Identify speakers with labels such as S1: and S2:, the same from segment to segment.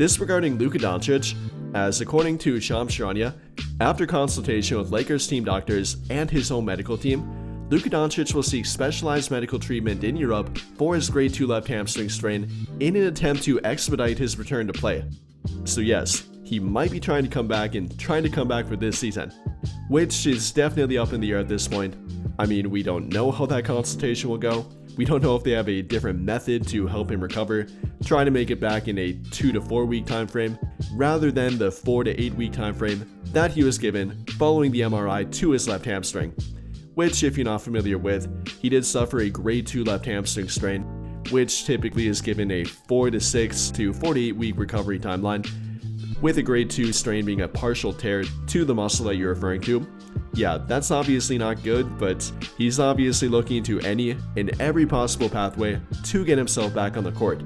S1: This regarding Luka Doncic, as according to Shams Charania, after consultation with Lakers team doctors and his own medical team, Luka Doncic will seek specialized medical treatment in Europe for his grade 2 left hamstring strain in an attempt to expedite his return to play. So yes, he might be trying to come back for this season, which is definitely up in the air at this point. I mean, we don't know how that consultation will go. We don't know if they have a different method to help him recover, trying to make it back in a 2 to 4 week time frame rather than the 4 to 8 week time frame that he was given following the MRI to his left hamstring, which, if you're not familiar with, he did suffer a grade 2 left hamstring strain, which typically is given a 4 to 6 to 4 to 8 week recovery timeline, with a grade 2 strain being a partial tear to the muscle that you're referring to. Yeah, that's obviously not good, but he's obviously looking into any and every possible pathway to get himself back on the court,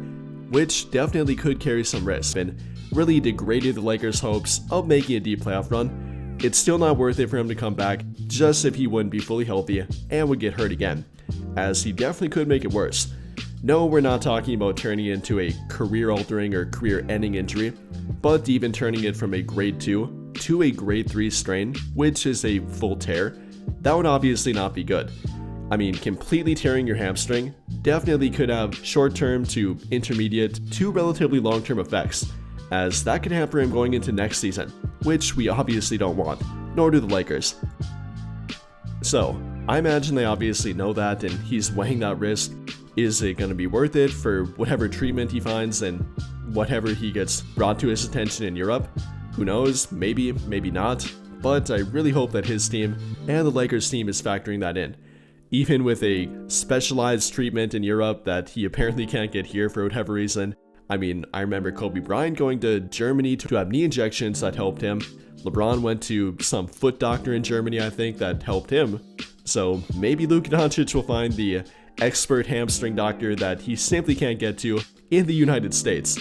S1: which definitely could carry some risk and really degraded the Lakers' hopes of making a deep playoff run. It's still not worth it for him to come back just if he wouldn't be fully healthy and would get hurt again, as he definitely could make it worse. No, we're not talking about turning it into a career-altering or career-ending injury, but even turning it from a grade 2 to a grade 3 strain, which is a full tear, that would obviously not be good. I mean, completely tearing your hamstring definitely could have short-term to intermediate to relatively long-term effects, as that could hamper him going into next season, which we obviously don't want, nor do the Lakers. So, I imagine they obviously know that and he's weighing that risk. Is it going to be worth it for whatever treatment he finds and whatever he gets brought to his attention in Europe? Who knows, maybe, maybe not, but I really hope that his team and the Lakers team is factoring that in. Even with a specialized treatment in Europe that he apparently can't get here for whatever reason. I mean, I remember Kobe Bryant going to Germany to have knee injections that helped him. LeBron went to some foot doctor in Germany, I think, that helped him. So maybe Luka Doncic will find the expert hamstring doctor that he simply can't get to in the United States.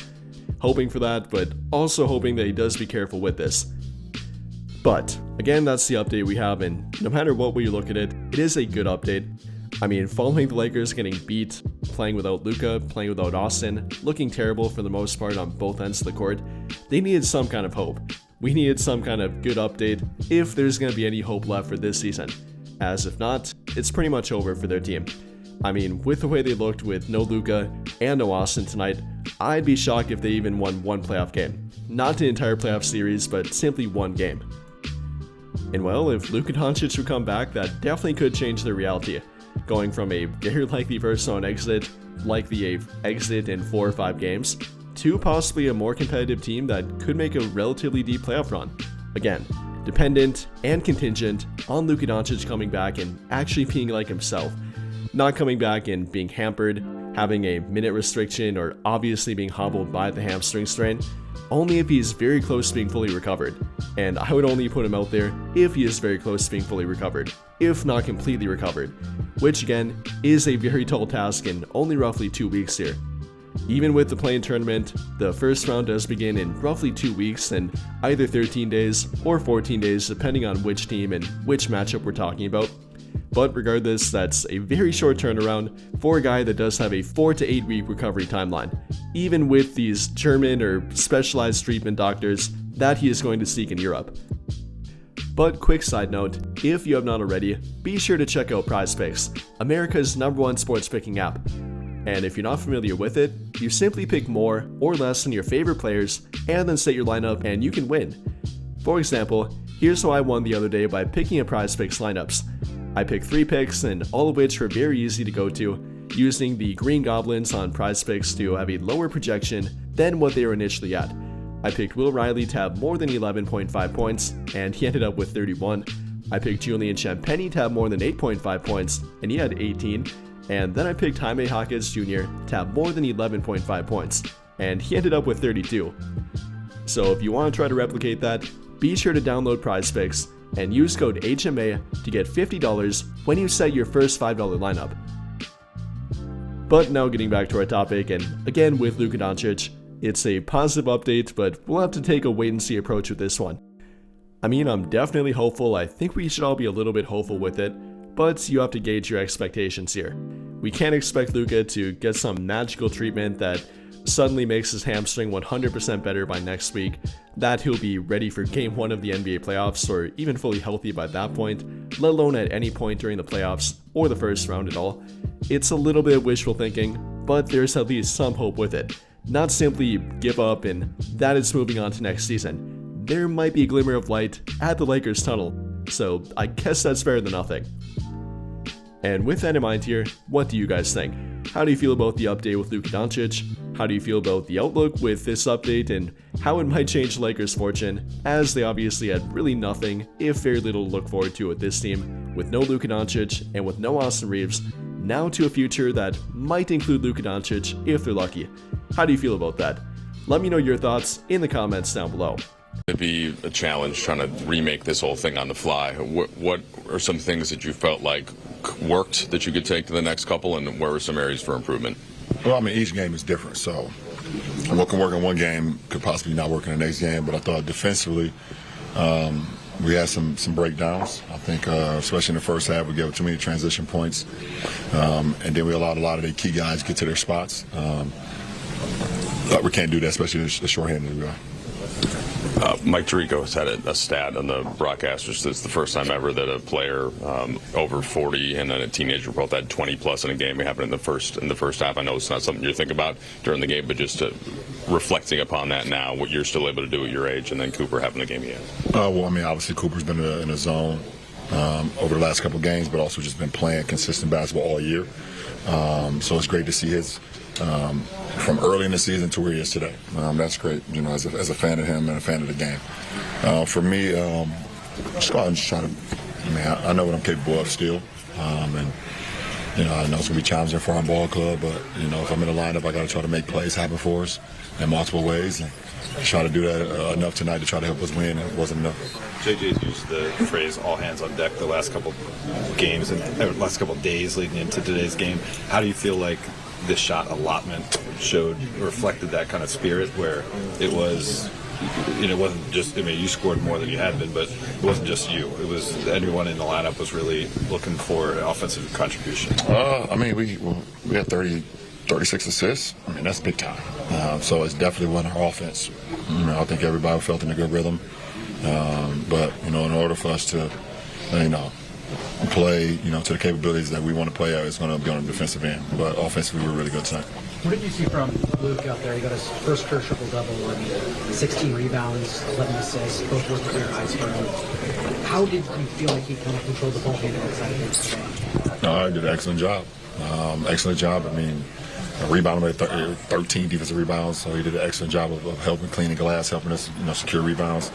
S1: Hoping for that, but also hoping that he does be careful with this. But again, that's the update we have, and no matter what way you look at it, it is a good update. I mean, following the Lakers getting beat, playing without Luka, playing without Austin, looking terrible for the most part on both ends of the court, they needed some kind of hope. We needed some kind of good update if there's going to be any hope left for this season, as if not, it's pretty much over for their team. I mean, with the way they looked with no Luka and no Austin tonight, I'd be shocked if they even won one playoff game. Not an entire playoff series, but simply one game. And well, if Luka Doncic would come back, that definitely could change their reality. Going from a very likely first round exit, likely a exit in 4 or 5 games, to possibly a more competitive team that could make a relatively deep playoff run. Again, dependent and contingent on Luka Doncic coming back and actually being like himself. Not coming back and being hampered, having a minute restriction, or obviously being hobbled by the hamstring strain, only if he's very close to being fully recovered. And I would only put him out there if he is very close to being fully recovered, if not completely recovered, which again is a very tall task in only roughly 2 weeks here. Even with the play-in tournament, the first round does begin in roughly 2 weeks and either 13 days or 14 days depending on which team and which matchup we're talking about. But regardless, that's a very short turnaround for a guy that does have a 4 to 8 week recovery timeline, even with these German or specialized treatment doctors that he is going to seek in Europe. But quick side note, if you have not already, be sure to check out PrizePicks, America's #1 sports picking app. And if you're not familiar with it, you simply pick more or less than your favorite players and then set your lineup and you can win. For example, here's how I won the other day by picking a PrizePicks lineups. I picked 3 picks, and all of which were very easy to go to, using the Green Goblins on PrizePicks to have a lower projection than what they were initially at. I picked Will Riley to have more than 11.5 points, and he ended up with 31. I picked Julian Champagnie to have more than 8.5 points, and he had 18. And then I picked Jaime Jaquez Jr. to have more than 11.5 points, and he ended up with 32. So if you want to try to replicate that, be sure to download PrizePicks and use code HMA to get $50 when you set your first $5 lineup. But now getting back to our topic, and again with Luka Doncic, it's a positive update, but we'll have to take a wait-and-see approach with this one. I mean, I'm definitely hopeful. I think we should all be a little bit hopeful with it, but you have to gauge your expectations here. We can't expect Luka to get some magical treatment that suddenly makes his hamstring 100% better by next week, that he'll be ready for game 1 of the NBA playoffs or even fully healthy by that point, let alone at any point during the playoffs or the first round at all, it's a little bit wishful thinking, but there's at least some hope with it. Not simply give up and that it's moving on to next season. There might be a glimmer of light at the Lakers tunnel, so I guess that's better than nothing. And with that in mind here, what do you guys think? How do you feel about the update with Luka Doncic? How do you feel about the outlook with this update and how it might change the Lakers' fortune, as they obviously had really nothing, if very little to look forward to with this team, with no Luka Doncic and with no Austin Reeves, now to a future that might include Luka Doncic if they're lucky. How do you feel about that? Let me know your thoughts in the comments down below.
S2: It'd be a challenge trying to remake this whole thing on the fly. What are some things that you felt like worked that you could take to the next couple, and where were some areas for improvement?
S3: Well, I mean, each game is different, so what can work in one game could possibly not work in the next game. But I thought defensively, we had some breakdowns. I think, especially in the first half, we gave too many transition points, and then we allowed a lot of the key guys to get to their spots. We can't do that, especially as shorthanded we are.
S2: Mike Tirico has had a stat on the broadcasters. It's the first time ever that a player over 40 and then a teenager both had 20 plus in a game. It happened in the first half. I know it's not something you're thinking about during the game, but just reflecting upon that now, what you're still able to do at your age, and then Cooper having the game he had.
S3: Well, I mean, obviously Cooper's been in a zone over the last couple of games, but also just been playing consistent basketball all year. So it's great to see his from early in the season to where he is today. That's great, you know, as a fan of him and a fan of the game. For me, just go out and just try to. I mean, I know what I'm capable of still, and you know, I know it's gonna be challenging for our ball club, but you know, if I'm in the lineup, I got to try to make plays happen for us in multiple ways, and try to do that enough tonight to try to help us win. And it wasn't enough.
S4: JJ's used the phrase "all hands on deck" the last couple games and last couple days leading into today's game. How do you feel like this shot allotment reflected that kind of spirit, where it was, you know, it wasn't just, I mean, you scored more than you had been, but it wasn't just you. It was everyone in the lineup was really looking for an offensive contribution.
S3: I mean, we had 36 assists. I mean, that's big time. So it's definitely won our offense. You know, I think everybody felt in a good rhythm. But, you know, in order for us to, you know, play, you know, to the capabilities that we want to play at, it's going to be on the defensive end. But offensively, we were really good tonight.
S5: What did you see from Luke out there? He got his first career triple-double and 16 rebounds, 11 assists, both were career highs for him. How did you feel like he kind of controlled the ball handling side of things today?
S3: No, he did an excellent job. Excellent job. I mean, rebounding with 13 defensive rebounds, so he did an excellent job of helping clean the glass, helping us, you know, secure rebounds,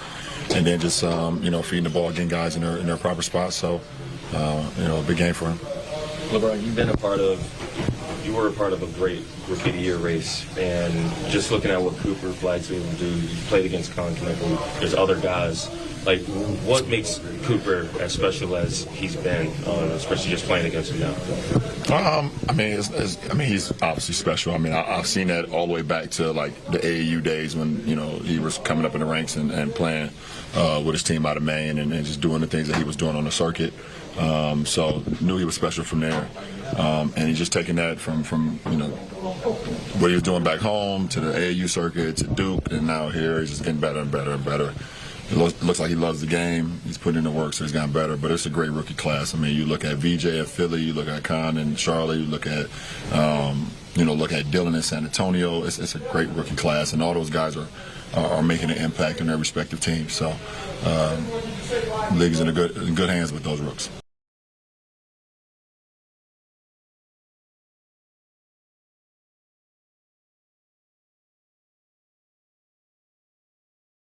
S3: and then just you know, feeding the ball, getting guys in their proper spots. So you know, a big game for him.
S6: LeBron, you were a part of a great Rookie of the Year race, and just looking at what Cooper Flag's able to do, you played against Colin Campbell, there's other guys. Like, what makes Cooper as special as he's been, especially just playing against him now?
S3: I mean, he's obviously special. I mean, I've seen that all the way back to like the AAU days when, you know, he was coming up in the ranks and playing with his team out of Maine and just doing the things that he was doing on the circuit. So knew he was special from there, and he's just taking that from you know, what he was doing back home to the AAU circuit to Duke, and now here he's just getting better and better and better. It looks like he loves the game. He's putting in the work, so he's gotten better. But it's a great rookie class. I mean, you look at VJ at Philly, you look at Con and Charlotte, you look at look at Dylan in San Antonio. It's a great rookie class, and all those guys are making an impact in their respective teams. So, league's in good hands with those rooks.